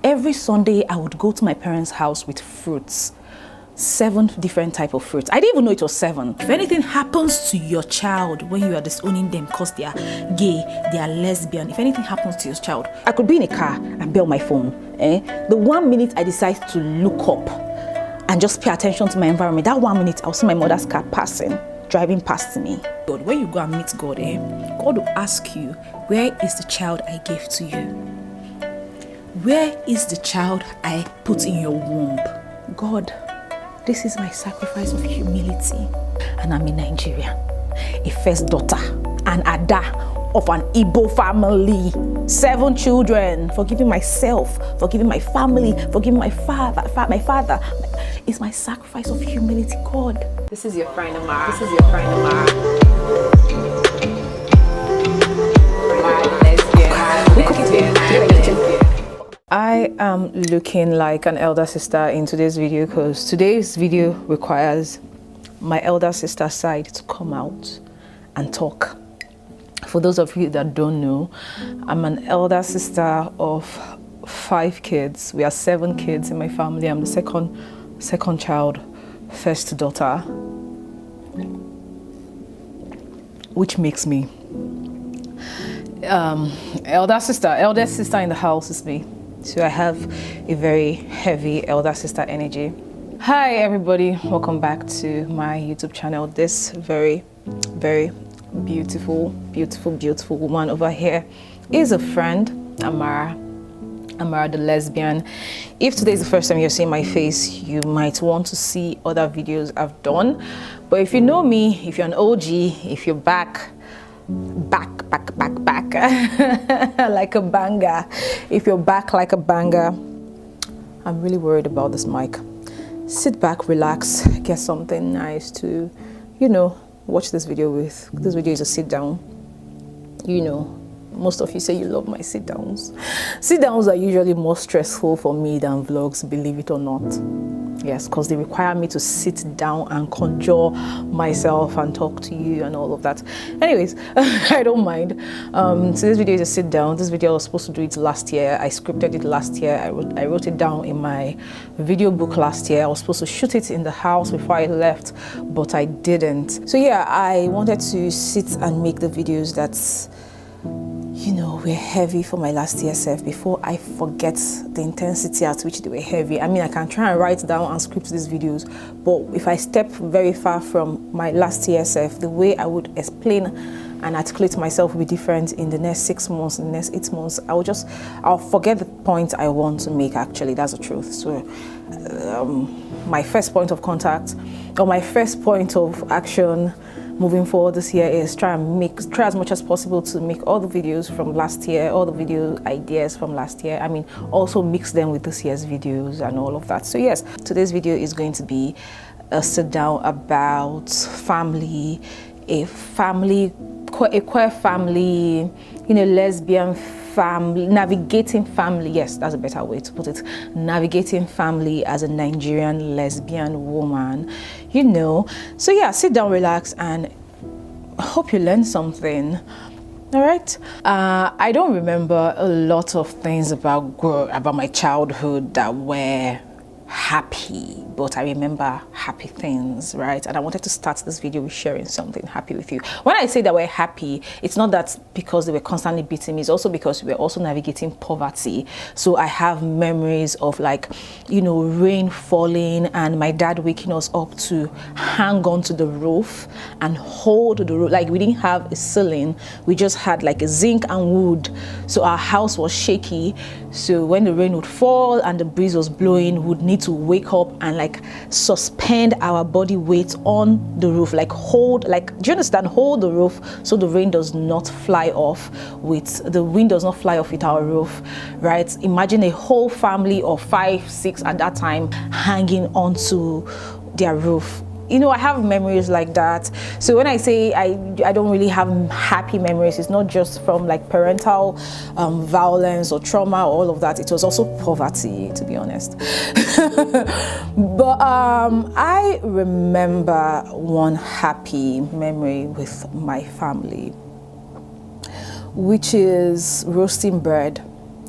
every Sunday I would go to my parents' house with fruits. 7 different type of fruits. I didn't even know it was 7. If anything happens to your child when you are disowning them because they are gay, they are lesbian, if anything happens to your child, I could be in a car and be on my phone. The 1 minute I decide to look up and just pay attention to my environment, that 1 minute I'll see my mother's car passing, driving past me. God, when you go and meet God, God will ask you, where is the child I gave to you? Where is the child I put in your womb? God, this is my sacrifice of humility. And I'm in Nigeria, a first daughter, an Ada of an Igbo family, 7 children, forgiving myself, forgiving my family, forgiving my father. It's my sacrifice of humility, God. This is your friend Amara. This is your friend Amara. I am looking like an elder sister in today's video because today's video requires my elder sister's side to come out and talk. For those of you that don't know, I'm an elder sister of 5 kids. We are 7 kids in my family. I'm the second child, first daughter, which makes me eldest sister in the house is me. So I have a very heavy elder sister energy. Hi everybody, welcome back to my YouTube channel. This very beautiful woman over here is a friend, Amara the lesbian. If today is the first time you're seeing my face, you might want to see other videos I've done. But if you know me, if you're an OG, if you're back like a banger, if you're back like a banger, I'm really worried about this mic. Sit back, relax, get something nice to, watch this video with. This video is a sit down. Most of you say you love my sit downs. Sit downs are usually more stressful for me than vlogs, believe it or not. Yes, because they require me to sit down and conjure myself and talk to you and all of that. Anyways, I don't mind. So this video is a sit down. This video I was supposed to do it last year. I scripted it last year. I wrote it down in my video book last year. I was supposed to shoot it in the house before I left, but I didn't. So yeah, I wanted to sit and make the videos that's were heavy for my last year self before I forget the intensity at which they were heavy. I mean, I can try and write down and script these videos, but if I step very far from my last year self, the way I would explain and articulate myself will be different in the next 6 months, in the next 8 months. I'll forget the point I want to make, actually. That's the truth. So my first point of contact, or my first point of action moving forward this year is try as much as possible to make all the videos from last year, all the video ideas from last year. I mean, also mix them with this year's videos and all of that. So yes, today's video is going to be a sit down about family, a queer family, lesbian family, navigating family. Yes, that's a better way to put it. Navigating family as a Nigerian lesbian woman, So yeah, sit down, relax, and hope you learn something. All right. I don't remember a lot of things about my childhood that were happy, but I remember happy things, right? And I wanted to start this video with sharing something happy with you. When I say that we're happy, it's not that because they were constantly beating me, it's also because we were also navigating poverty. So I have memories of rain falling and my dad waking us up to hang on to the roof and hold the roof. Like, we didn't have a ceiling, we just had like a zinc and wood. So our house was shaky. So when the rain would fall and the breeze was blowing, we'd need to wake up and suspend our body weight on the roof, do you understand? Hold the roof so the rain does not fly off the wind does not fly off with our roof, right? Imagine a whole family of 5, 6 at that time hanging onto their roof. I have memories like that. So when I say I don't really have happy memories, it's not just from parental violence or trauma or all of that. It was also poverty, to be honest. But I remember one happy memory with my family, which is roasting bread,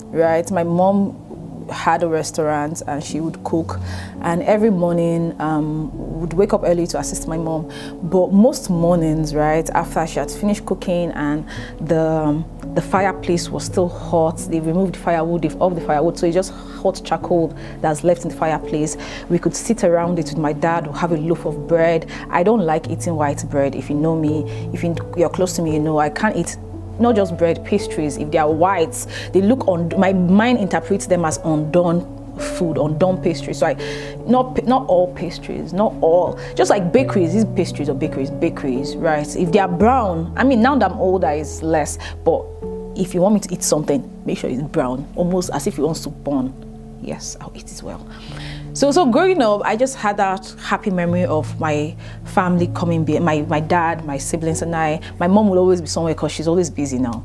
right? My mom had a restaurant and she would cook, and every morning would wake up early to assist my mom. But most mornings, right, after she had finished cooking and the fireplace was still hot, they removed the firewood, they've upped the firewood, so it's just hot charcoal that's left in the fireplace. We could sit around it with my dad, or have a loaf of bread. I don't like eating white bread. If you know me, if you're close to me, you know I can't eat not just bread, pastries. If they are whites, they look on, my mind interprets them as undone food, undone pastries. So not all pastries, not all, just like bakeries, these pastries or bakeries, right? If they are brown, I mean, now that I'm older, it's less, but if you want me to eat something, make sure it's brown, almost as if you want to burn. Yes, I'll eat it well. So growing up, I just had that happy memory of my family coming, my dad, my siblings and I. My mom will always be somewhere because she's always busy now.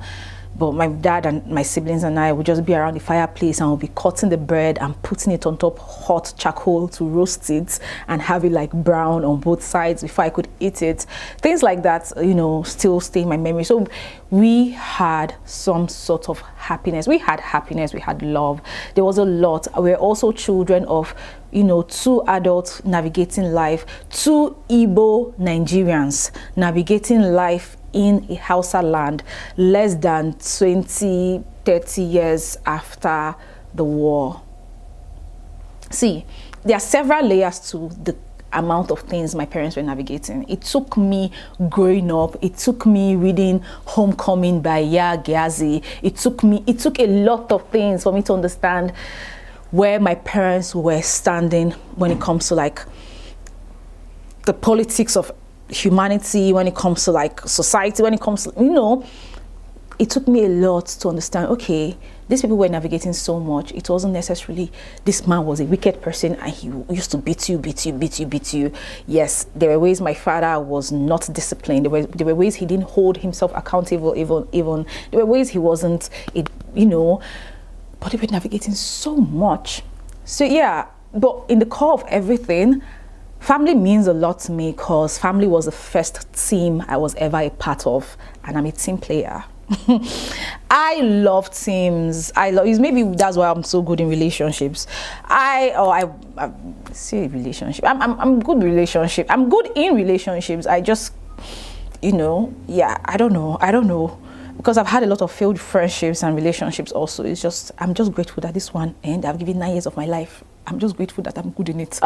But my dad and my siblings and I would just be around the fireplace, and we'll be cutting the bread and putting it on top hot charcoal to roast it and have it like brown on both sides before I could eat it. Things like that, still stay in my memory. So we had some sort of happiness. We had happiness, we had love. There was a lot. We're also children of, 2 adults navigating life, 2 Igbo Nigerians navigating life in a Hausa land less than 20, 30 years after the war. See, there are several layers to the amount of things my parents were navigating. It took me growing up, it took me reading Homecoming by Ya Ghazi. It took a lot of things for me to understand where my parents were standing when it comes to like the politics of humanity, when it comes to like society, when it comes to, it took me a lot to understand, okay, these people were navigating so much. It wasn't necessarily this man was a wicked person and he used to beat you. Yes, there were ways my father was not disciplined. There were ways he didn't hold himself accountable, even there were ways he wasn't, but they were navigating so much. So yeah, but in the core of everything, family means a lot to me because family was the first team I was ever a part of, and I'm a team player. I love teams. Maybe that's why I'm so good in relationships. I say relationship. I'm good relationship. I'm good in relationships. I just, I don't know. Because I've had a lot of failed friendships and relationships also. I'm just grateful that this one, and I've given 9 years of my life. I'm just grateful that I'm good in it.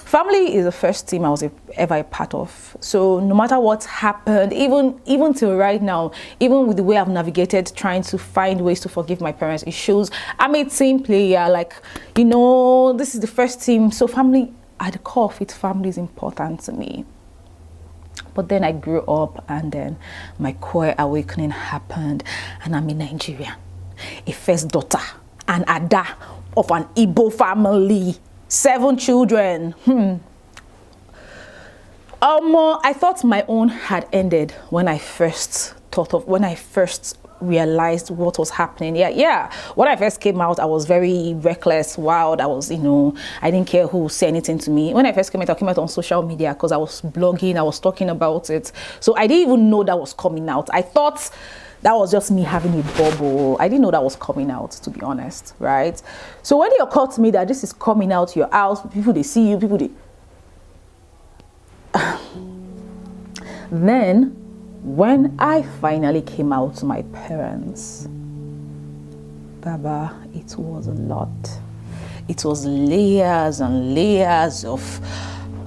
Family is the first team I was ever a part of. So no matter what happened, even till right now, even with the way I've navigated trying to find ways to forgive my parents, it shows I'm a team player. Like, this is the first team. So family, at the core of it, family is important to me. But then I grew up, and then my queer awakening happened, and I'm a Nigerian, a first daughter, an Ada of an Igbo family, 7 children. I thought my own had ended when I first realized what was happening. Yeah. When I first came out, I was very reckless, wild. I was, I didn't care who said anything to me. When I first came out on social media because I was blogging, I was talking about it. So I didn't even know that was coming out. I thought that was just me having a bubble. I didn't know that was coming out, to be honest, right? So when it occurred to me that this is coming out, you're out, people, they see you, Then, when I finally came out to my parents, Baba, it was a lot. It was layers and layers of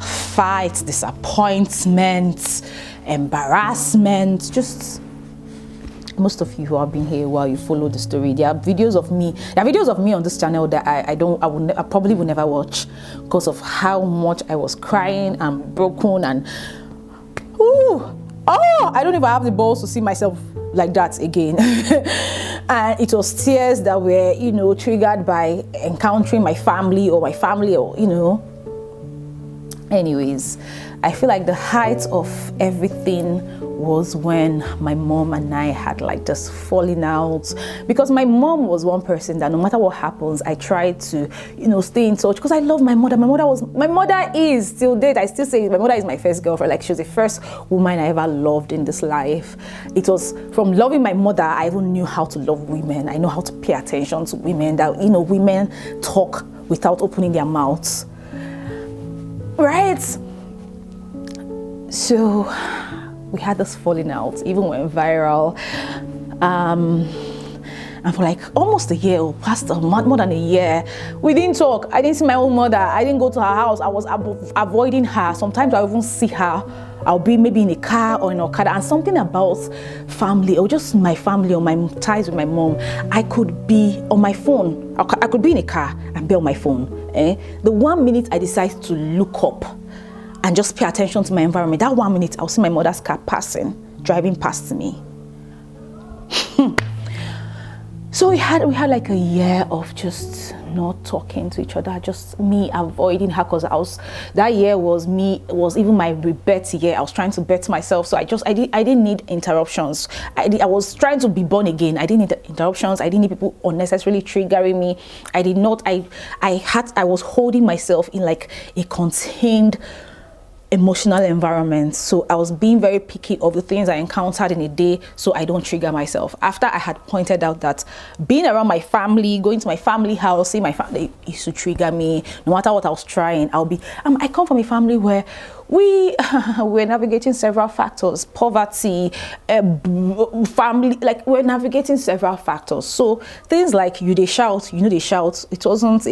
fights, disappointment, embarrassment. Just most of you who have been here while you follow the story, there are videos of me on this channel that I probably will never watch because of how much I was crying and broken and I don't even have the balls to see myself like that again. And it was tears that were, triggered by encountering my family or Anyways, I feel like the height of everything was when my mom and I had like just falling out, because my mom was one person that no matter what happens, I tried to, stay in touch because I love my mother. My mother is still dead. I still say my mother is my first girlfriend. Like, she was the first woman I ever loved in this life. It was from loving my mother, I even knew how to love women. I know how to pay attention to women, that, women talk without opening their mouths. Right? So we had this falling out, even went viral. And for like almost a year, past more than a year, we didn't talk. I didn't see my own mother. I didn't go to her house. I was avoiding her. Sometimes I even see her. I'll be maybe in a car or in a car. And something about family, or just my family, or my ties with my mom, I could be on my phone. I could be in a car and be on my phone. The 1 minute I decide to look up and just pay attention to my environment, that 1 minute I'll see my mother's car driving past me. So we had like a year of just not talking to each other, just me avoiding her, because that year was even my rebirth year. I was trying to bet myself, so I didn't need interruptions. I was trying to be born again. I didn't need interruptions. I didn't need people unnecessarily triggering me. I was holding myself in like a contained emotional environment. So I was being very picky of the things I encountered in a day, so I don't trigger myself. After I had pointed out that being around my family, going to my family house, seeing my family used to trigger me. No matter what I was trying, I come from a family where we're navigating several factors: poverty, family, like we're navigating several factors. So things like they shout, they shout. It wasn't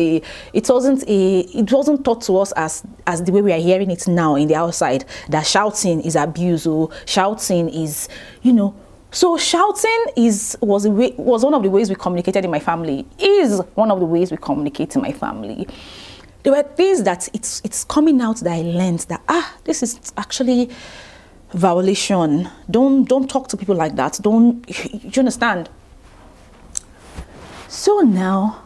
taught to us as the way we are hearing it now in the outside, that shouting is abuse, or shouting is, So shouting was one of the ways we communicated in my family. Is one of the ways we communicate in my family. There were things that it's coming out that I learned that this is actually violation. Don't talk to people like that. Do you understand? So now,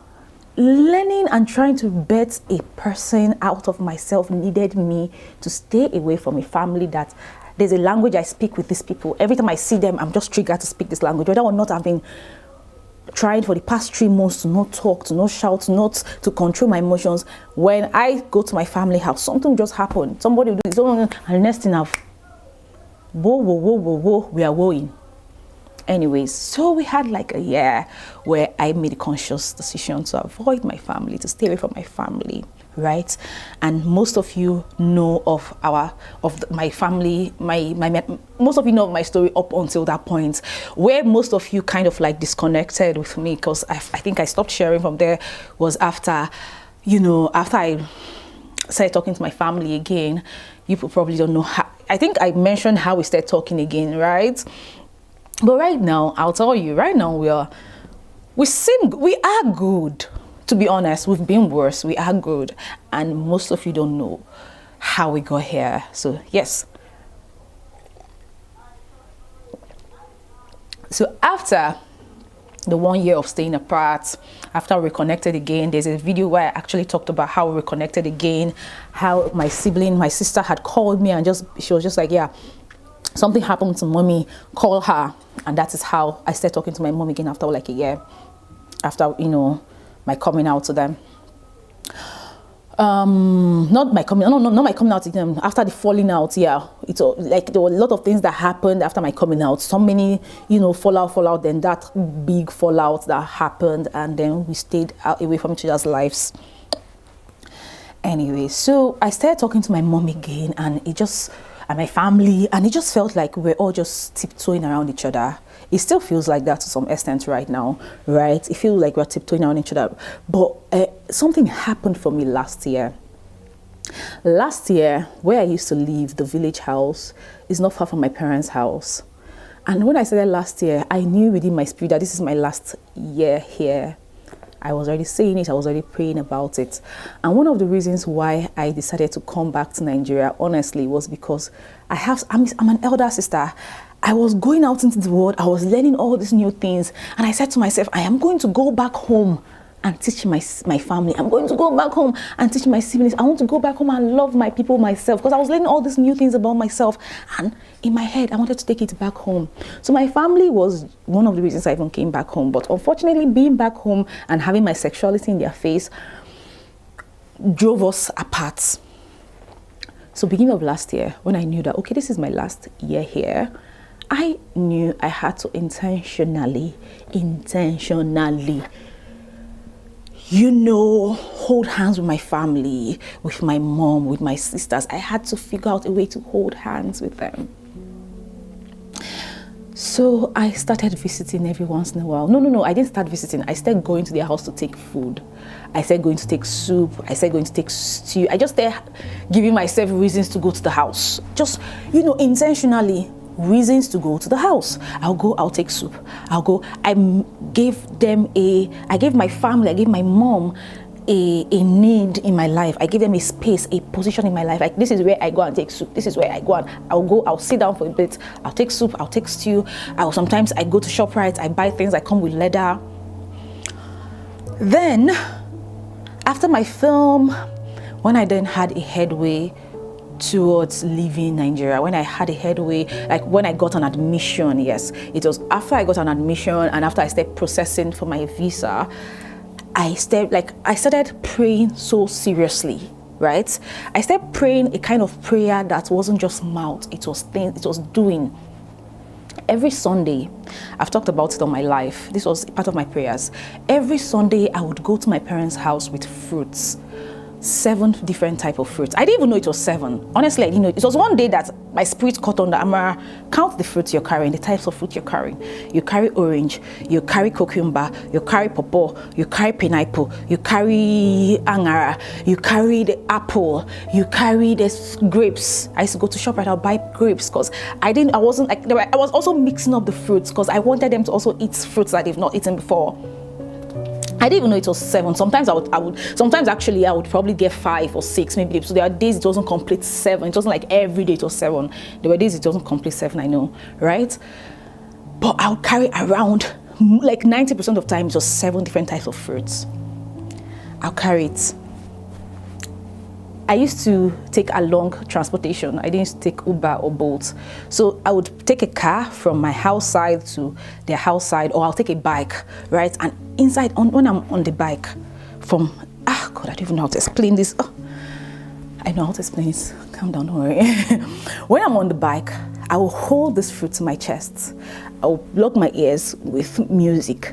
learning and trying to bet a person out of myself needed me to stay away from a family that there's a language I speak with these people. Every time I see them, I'm just triggered to speak this language. Whether or not I've been trying for the past 3 months to not talk, to not shout, not to control my emotions. When I go to my family house, something just happened. Somebody will do something, and the next thing whoa, we are going. Anyways, so we had like a year where I made a conscious decision to avoid my family, to stay away from my family, right? And most of you know of my family, most of you know of my story up until that point, where most of you kind of like disconnected with me, because I think I stopped sharing from there was after I started talking to my family again. You probably don't know how. I think I mentioned how we started talking again, right? But right now, I'll tell you, right now we are good. To be honest, we've been worse. We are good. And most of you don't know how we got here. So yes. So after the 1 year of staying apart, after we reconnected again, there's a video where I actually talked about how we reconnected again, how my sister had called me, and she was just like, yeah, something happened to mommy, call her. And that is how I started talking to my mom again after like a year, after my coming out to them. Not my coming out to them, after the falling out. Yeah, it's like there were a lot of things that happened after my coming out. So many fallout, then that big fallout that happened, and then we stayed away from each other's lives. Anyway, so I started talking to my mom again, and my family, and it just felt like we're all just tiptoeing around each other. It still feels like that to some extent right now, right? It feels like we're tiptoeing around each other. But something happened for me last year. Last year, where I used to live, the village house, is not far from my parents' house. And when I said that last year, I knew within my spirit that this is my last year here. I was already saying it, I was already praying about it. And one of the reasons why I decided to come back to Nigeria, honestly, was because I'm an elder sister. I was going out into the world, I was learning all these new things, and I said to myself, I am going to go back home and teach my family. I'm going to go back home and teach my siblings. I want to go back home and love my people myself, because I was learning all these new things about myself, and in my head I wanted to take it back home. So my family was one of the reasons I even came back home. But unfortunately, being back home and having my sexuality in their face drove us apart. So beginning of last year, when I knew that, okay, this is my last year here, I knew I had to intentionally, hold hands with my family, with my mom, with my sisters. I had to figure out a way to hold hands with them. So I started visiting every once in a while. No, I didn't start visiting. I started going to their house to take food. I started going to take soup. I started going to take stew. I just started giving myself reasons to go to the house. Just, intentionally, reasons to go to the house. I'll go, I'll take soup. I'll go. I gave my family, I gave my mom a need in my life. I give them a space, a position in my life. Like, this is where I go and take soup. This is where I go and I'll sit down for a bit. I'll take soup, I'll take stew. Sometimes I go to ShopRite, I buy things, I come with leather. Then, after my film, when I then had a headway towards leaving Nigeria, when I had a headway, like when I got an admission, yes, it was after I got an admission and after I started processing for my visa, I started praying so seriously, right? I started praying a kind of prayer that wasn't just mouth, it was doing. Every Sunday, I've talked about it on my life, this was part of my prayers. Every Sunday, I would go to my parents' house with fruits. 7 different type of fruits. I didn't even know it was 7. Honestly, I didn't know. It was one day that my spirit caught on the Amara. Count the fruits you're carrying, the types of fruit you're carrying. You carry orange, you carry cucumber, you carry pawpaw, you carry pineapple, you carry angara, you carry the apple, you carry the grapes. I used to go to ShopRite, I'll buy grapes because I was also mixing up the fruits because I wanted them to also eat fruits that they've not eaten before. I didn't even know it was 7. Sometimes I would probably get 5 or 6 maybe. So there are days it wasn't complete 7. It wasn't like every day it was 7. There were days it wasn't complete 7, I know, right? But I would carry around, like 90% of the time, it was 7 different types of fruits. I'll carry it. I used to take a long transportation. I didn't take Uber or Bolt. So I would take a car from my house side to their house side, or I'll take a bike, right? And inside, when I'm on the bike, God, I don't even know how to explain this. Oh, I know how to explain this. Calm down, don't worry. When I'm on the bike, I will hold this fruit to my chest. I will block my ears with music,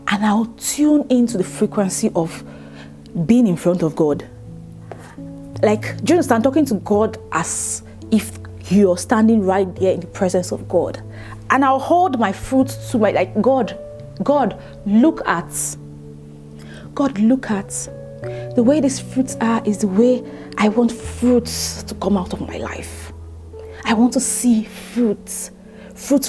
and I'll tune into the frequency of being in front of God. Like, do you understand? Talking to God as if you're standing right there in the presence of God. And I'll hold my fruit to my, like, God, look at. The way these fruits are is the way I want fruits to come out of my life. I want to see fruits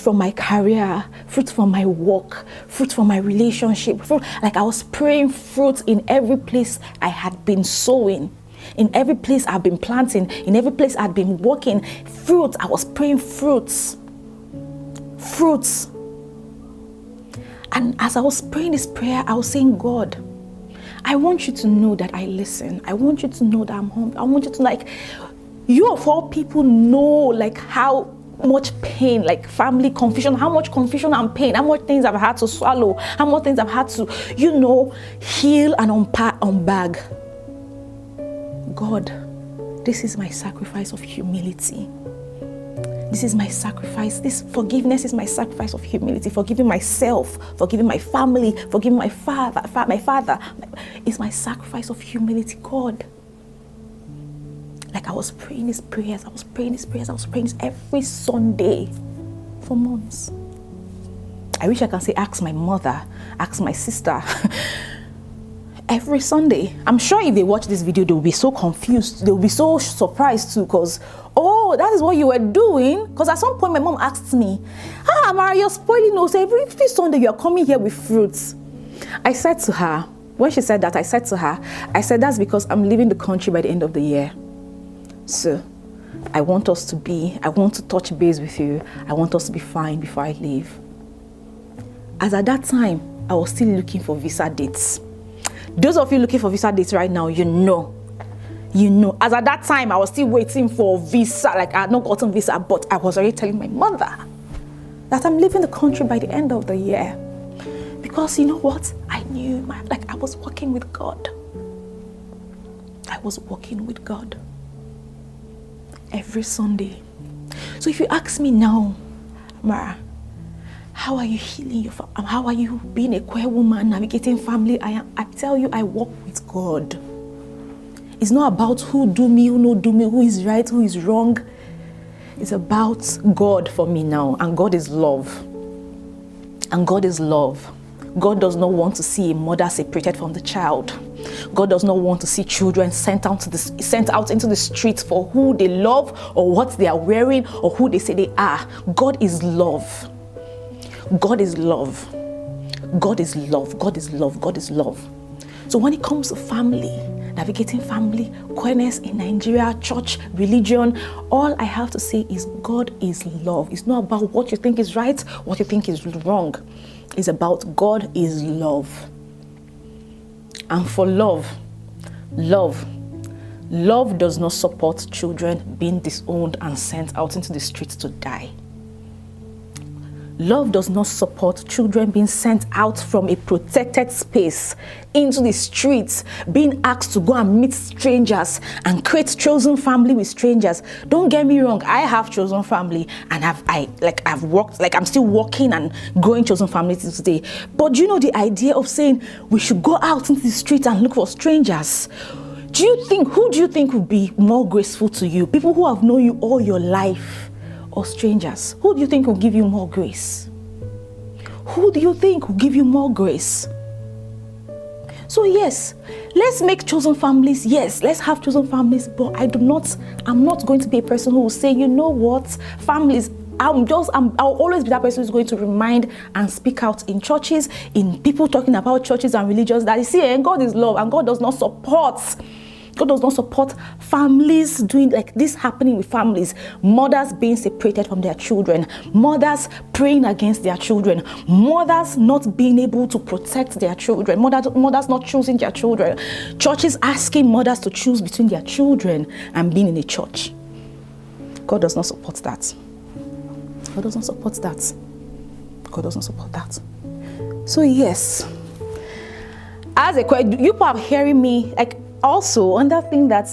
from my career, fruits from my work, fruits from my relationship. Like, I was praying fruits in every place I had been sowing. In every place I've been planting, in every place I've been working, fruits. I was praying fruits. And as I was praying this prayer, I was saying, God, I want you to know that I listen. I want you to know that I'm home. I want you to, like, you of all people know, like, how much pain, like family confusion, how much confusion and pain, how much things I've had to swallow, how much things I've had to, heal and unbag. God, this is my sacrifice of humility. This is my sacrifice. This forgiveness is my sacrifice of humility. Forgiving myself, forgiving my family, forgiving my father. It's my sacrifice of humility, God. Like, I was praying these prayers. I was praying this every Sunday for months. I wish I can say, ask my mother, ask my sister. Every Sunday. I'm sure if they watch this video, they will be so confused. They will be so surprised too, because, oh, that is what you were doing. Because at some point, my mom asked me, Amara, you're spoiling us. Every Sunday, you're coming here with fruits. I said to her, when she said that, I said, that's because I'm leaving the country by the end of the year. So, I want to touch base with you. I want us to be fine before I leave. As at that time, I was still looking for visa dates. Those of you looking for visa dates right now, you know. As at that time, I was still waiting for visa. Like, I had not gotten visa, but I was already telling my mother that I'm leaving the country by the end of the year. Because you know what? I knew, I was working with God. I was working with God every Sunday. So if you ask me now, Amara, how are you healing your family? How are you being a queer woman, navigating family? I tell you, I walk with God. It's not about who do me, who no do me, who is right, who is wrong. It's about God for me now. And God is love. And God is love. God does not want to see a mother separated from the child. God does not want to see children sent out into the streets for who they love or what they are wearing or who they say they are. God is love. God is love. God is love. God is love. God is love. So when it comes to family, navigating family, queerness in Nigeria, church, religion, all I have to say is God is love. It's not about what you think is right, what you think is wrong. It's about God is love. And for love does not support children being disowned and sent out into the streets to die. Love does not support children being sent out from a protected space into the streets, being asked to go and meet strangers and create chosen family with strangers. Don't get me wrong, I have chosen family and I've worked, I'm still working and growing chosen family today. But you know the idea of saying we should go out into the streets and look for strangers? Who do you think would be more graceful to you? People who have known you all your life, or strangers? Who do you think will give you more grace? Who do you think will give you more grace? So yes, let's make chosen families. Yes, let's have chosen families. But I'm not going to be a person who will say, you know what, families, I'll always be that person who's going to remind and speak out in churches, in people talking about churches and religions, that you see, and God is love, and God does not support families doing like this happening with families. Mothers being separated from their children, mothers praying against their children, mothers not being able to protect their children, mothers not choosing their children, churches asking mothers to choose between their children and being in a church. God does not support that. God does not support that. God does not support that. So yes, as a you people are hearing me, like, also, another thing that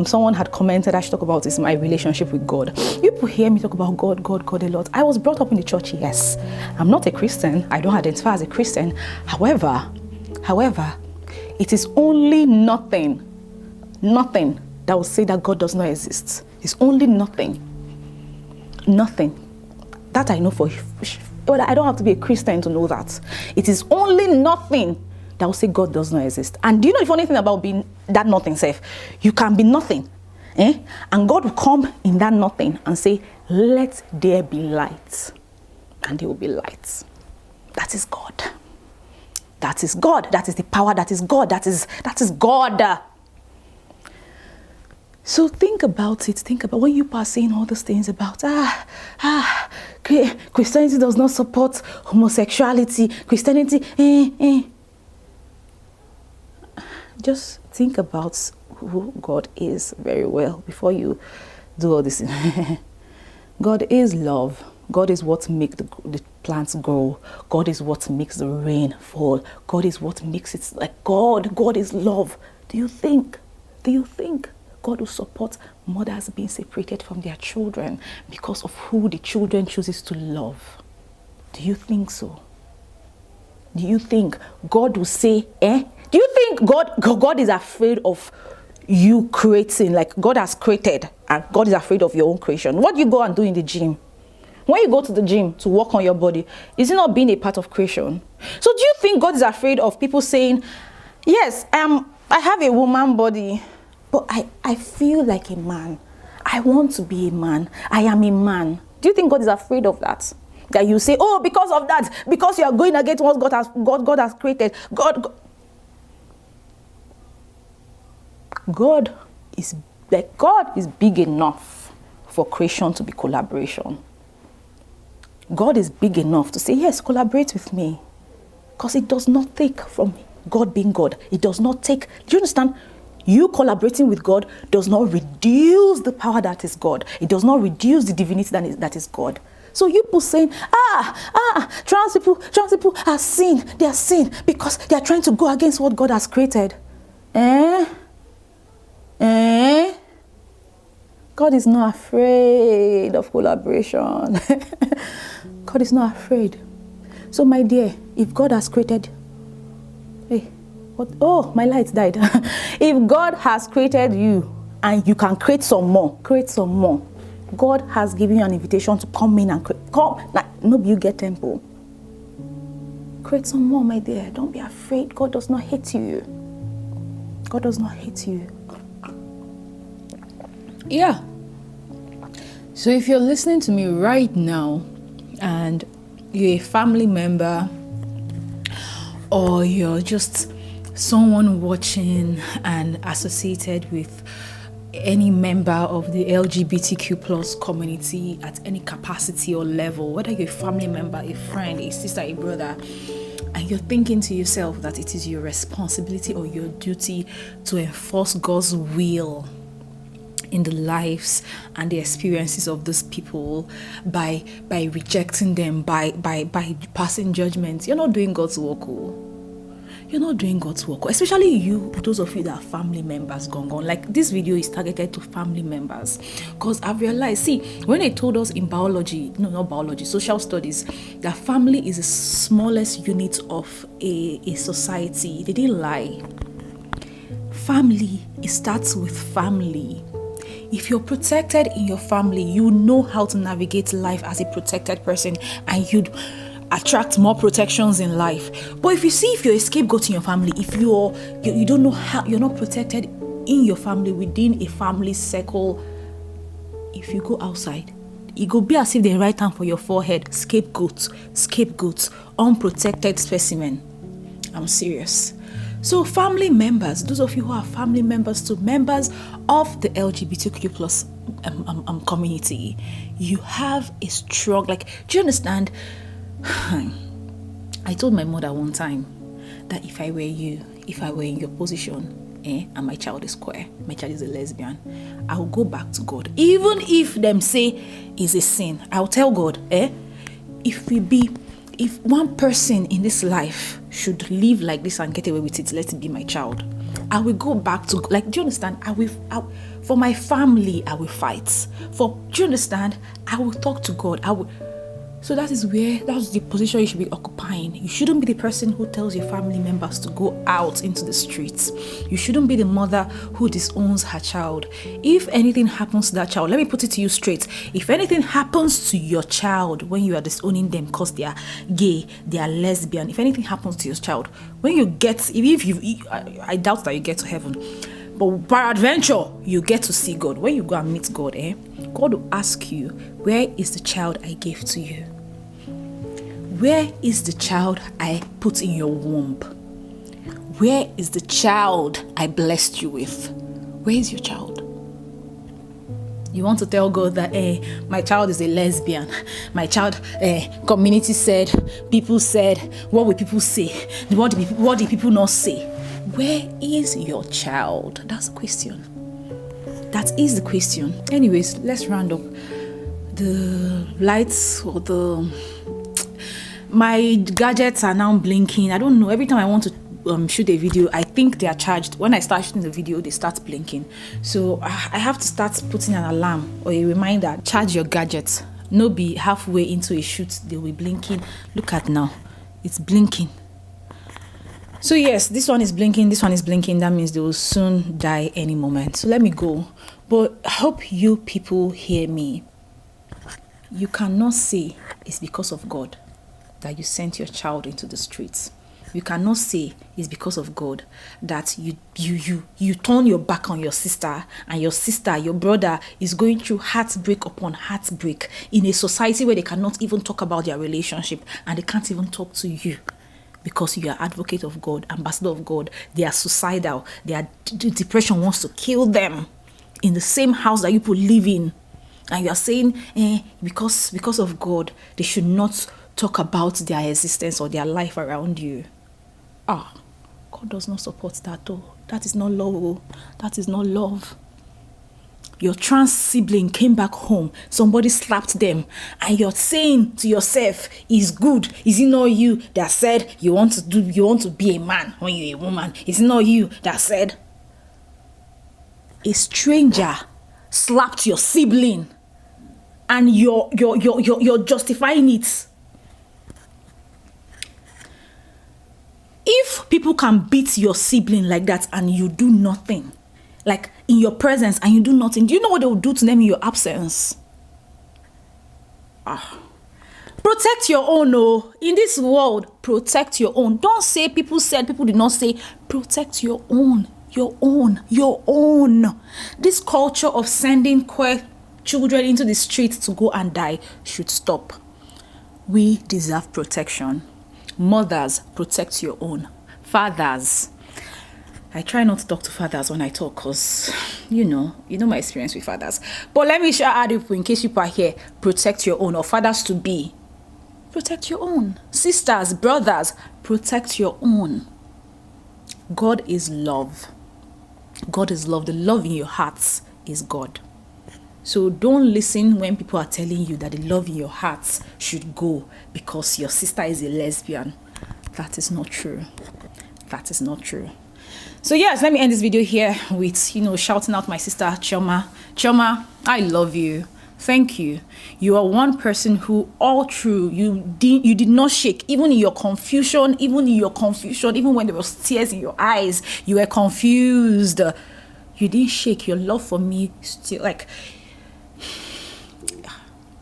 someone had commented I should talk about is my relationship with God. You people hear me talk about God a lot. I was brought up in the church, yes. I'm not a Christian. I don't identify as a Christian. However, it is only nothing that will say that God does not exist. It's only nothing. That I know for well, I don't have to be a Christian to know that. It is only nothing that will say God does not exist. And do you know the funny thing about being that nothing self? You can be nothing, and God will come in that nothing and say, let there be light. And there will be light. That is God. That is God. That is the power. That is God. That is God. So think about it. Think about when you are saying all those things about Christianity does not support homosexuality. Christianity, Just think about who God is very well before you do all this. God is love. God is what makes the plants grow. God is what makes the rain fall. God is what makes it like God. God is love. Do you think God will support mothers being separated from their children because of who the children chooses to love? Do you think so? Do you think God will say, Do you think God is afraid of you creating, like God has created, and God is afraid of your own creation? What do you go and do in the gym? When you go to the gym to work on your body, is it not being a part of creation? So do you think God is afraid of people saying, yes, I have a woman body, but I feel like a man. I want to be a man. I am a man. Do you think God is afraid of that? That you say, oh, because of that, because you are going against what God has created. God is big enough for creation to be collaboration. God is big enough to say, yes, collaborate with me. Because it does not take from God being God. It does not take, do you understand? You collaborating with God does not reduce the power that is God. It does not reduce the divinity that is God. So you people saying, trans people are sin. They are sin because they are trying to go against what God has created. God is not afraid of collaboration. God is not afraid. So my dear, if God has created, oh, my light died. If God has created you and you can create some more, God has given you an invitation to come in and come. No, you get temple. Create some more, my dear. Don't be afraid. God does not hate you. God does not hate you. Yeah. So if you're listening to me right now and you're a family member or you're just someone watching and associated with any member of the LGBTQ plus community at any capacity or level, whether you're a family member, a friend, a sister, a brother, and you're thinking to yourself that it is your responsibility or your duty to enforce God's will in the lives and the experiences of those people by rejecting them, by passing judgments, you're not doing God's work. You're not doing God's work, especially you, those of you that are family members gone. Like this video is targeted to family members, because I've realized, see, when they told us in social studies, that family is the smallest unit of a society, they didn't lie. Family, it starts with family. If you're protected in your family, you know how to navigate life as a protected person, and you'd attract more protections in life. But if you're a scapegoat in your family, if you don't know how, you're not protected in your family, within a family circle, if you go outside, it go be as if they write down for your forehead, scapegoat, unprotected specimen. I'm serious. So family members, those of you who are family members to members of the LGBTQ plus community, you have a strong, do you understand? I told my mother one time that if I were in your position, and my child is queer, my child is a lesbian, I will go back to God. Even if them say it's a sin, I'll tell God, if one person in this life should live like this and get away with it, let it be my child. I will go back to, do you understand? For my family, I will fight. Do you understand? I will talk to God. So that's the position you should be occupying. You shouldn't be the person who tells your family members to go out into the streets. You shouldn't be the mother who disowns her child. If anything happens to that child, let me put it to you straight. If anything happens to your child when you are disowning them because they are gay, they are lesbian, if anything happens to your child, when you get, I doubt that you get to heaven, but peradventure, you get to see God. When you go and meet God, God will ask you, where is the child I gave to you? Where is the child I put in your womb? Where is the child I blessed you with? Where is your child? You want to tell God that, my child is a lesbian. My child, community said, people said, what will people say? What do people not say? Where is your child? That's the question. That is the question. Anyways, let's round up. The lights or my gadgets are now blinking. I don't know. Every time I want to shoot a video, I think they are charged. When I start shooting the video, they start blinking. So I have to start putting an alarm or a reminder. Charge your gadgets. No be halfway into a shoot, they will be blinking. Look at now. It's blinking. So yes, this one is blinking, this one is blinking. That means they will soon die any moment. So let me go. But I hope you people hear me. You cannot say it's because of God that you sent your child into the streets. You cannot say it's because of God that you turn your back on your sister, and your sister, your brother, is going through heartbreak upon heartbreak in a society where they cannot even talk about their relationship, and they can't even talk to you. Because you are advocate of God, ambassador of God, they are suicidal. Depression wants to kill them in the same house that you people live in. And you are saying, because of God, they should not talk about their existence or their life around you. God God does not support that though. That is not love. Oh. That is not love. Your trans sibling came back home, somebody slapped them, and you're saying to yourself, "It's good. Is it not you that said you want to be a man when you're a woman? Is it not you that said?" A stranger slapped your sibling, and you're justifying it. If people can beat your sibling like that and you do nothing, like in your presence and you do nothing, do you know what they will do to them in your absence? Protect your own. Oh, in this world, protect your own. Don't say people said, people did not say. Protect your own. Your own. This culture of sending queer children into the streets to go and die should stop. We deserve protection. Mothers, protect your own. Fathers, I try not to talk to fathers when I talk because, you know my experience with fathers. But let me add it in case people are here. Protect your own, or fathers to be. Protect your own. Sisters, brothers, protect your own. God is love. God is love. The love in your hearts is God. So don't listen when people are telling you that the love in your hearts should go because your sister is a lesbian. That is not true. That is not true. So yes, let me end this video here with, shouting out my sister, Chioma. Chioma, I love you. Thank you. You are one person who all through, you did not shake, even in your confusion, even when there was tears in your eyes, you were confused. You didn't shake. Your love for me still,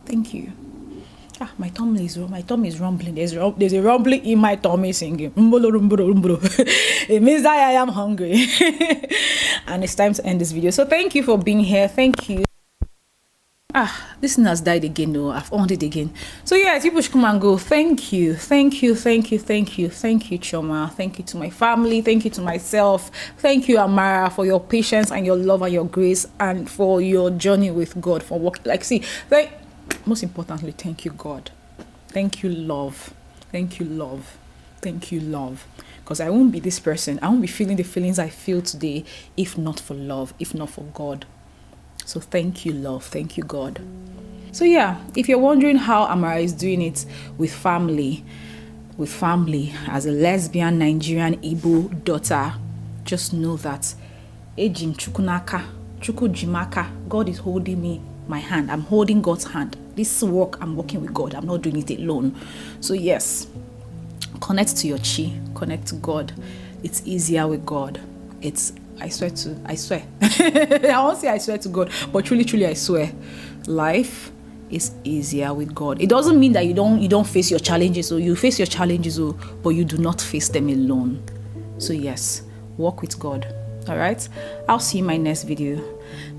thank you. My tummy is rumbling. There's a rumbling in my tummy singing. It means that I am hungry. And it's time to end this video. So thank you for being here. Thank you. This thing has died again though. I've owned it again. So yes, people should come and go. Thank you, Chioma. Thank you to my family. Thank you to myself. Thank you, Amara, for your patience and your love and your grace, and for your journey with God. For working, most importantly, thank you, God. Thank you, love. Thank you, love. Thank you, love. Because I won't be this person. I won't be feeling the feelings I feel today if not for love, if not for God. So thank you, love. Thank you, God. So yeah, if you're wondering how Amara is doing it with family as a lesbian Nigerian Igbo daughter, just know that Ejim Chukunaka, Chukujimaka, God is holding my hand. I'm holding God's hand. This work, I'm working with God. I'm not doing it alone. So yes, connect to your chi, connect to God. It's easier with God. I swear. I won't say I swear to God, but truly I swear. Life is easier with God. It doesn't mean that you don't face your challenges, or you face your challenges, but you do not face them alone. So yes, walk with God. All right, I'll see you in my next video.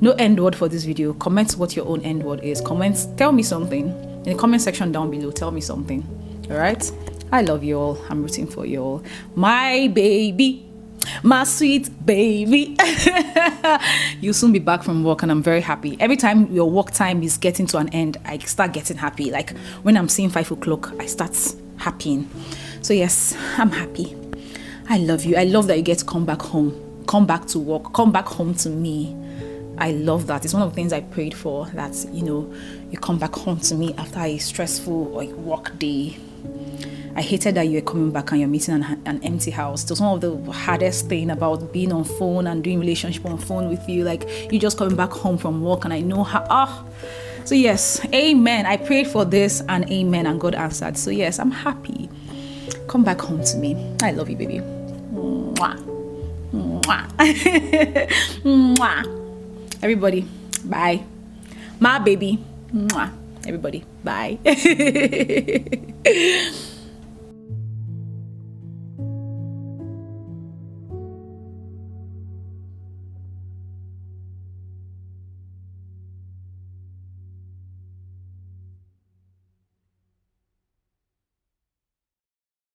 No end word for this video. Comment what your own end word is. Tell me something in the comment section down below. Tell me something. All right, I love you all. I'm rooting for you all. My baby, my sweet baby. You'll soon be back from work, and I'm very happy. Every time your work time is getting to an end, I start getting happy. Like when I'm seeing 5 o'clock, I start happying. So yes, I'm happy. I love you. I love that you get to come back home, come back to work, come back home to me. I love that. It's one of the things I prayed for, that you come back home to me after a stressful work day. I hated that you were coming back and you're meeting an empty house. It was one of the hardest thing about being on phone and doing relationship on phone with you. Like, you just coming back home from work, and I know how. So yes, amen. I prayed for this, and amen, and God answered. So yes, I'm happy. Come back home to me. I love you, baby. Mwah. Mwah. Mwah. Everybody, bye. My baby. Mwah. Everybody, bye.